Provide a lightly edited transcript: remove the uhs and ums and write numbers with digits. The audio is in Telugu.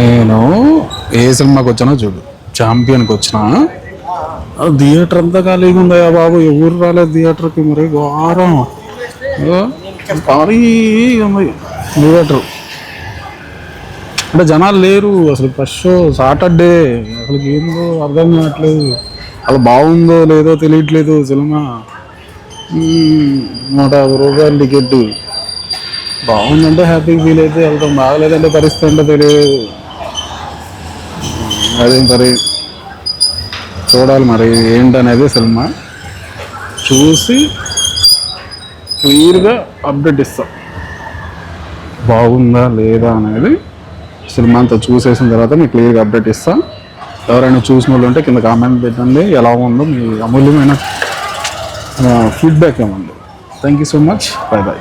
నేను ఏ సినిమాకి వచ్చినా చూడు, ఛాంపియన్కి వచ్చినా థియేటర్ అంతా ఖాళీగా ఉందయ్యా బాబు, ఎవరు రాలేదు థియేటర్కి. మరి వారం ఖాళీ ఉంది థియేటర్, అంటే జనాలు లేరు అసలు. ఫస్ట్ షో సాటర్డే, అసలు ఏందో అర్థం కావట్లేదు. అసలు బాగుందో లేదో తెలియట్లేదు సినిమా. 150 రూపాయలు టికెట్. బాగుందంటే హ్యాపీగా ఫీల్ అయితే వెళ్తాం, బాగలేదంటే పరిస్థితి అంటే తెలియదు. అదే మరి చూడాలి మరి ఏంటనేది సినిమా చూసి క్లియర్గా అప్డేట్ ఇస్తాం, బాగుందా లేదా అనేది. సినిమా అంతా చూసేసిన తర్వాత మీకు క్లియర్గా అప్డేట్ ఇస్తాం. ఎవరైనా చూసిన వాళ్ళు ఉంటే కింద కామెంట్ పెట్టండి, ఎలా ఉందో మీ అమూల్యమైన ఫీడ్బ్యాక్ ఏముంది. Thank you so much, bye bye.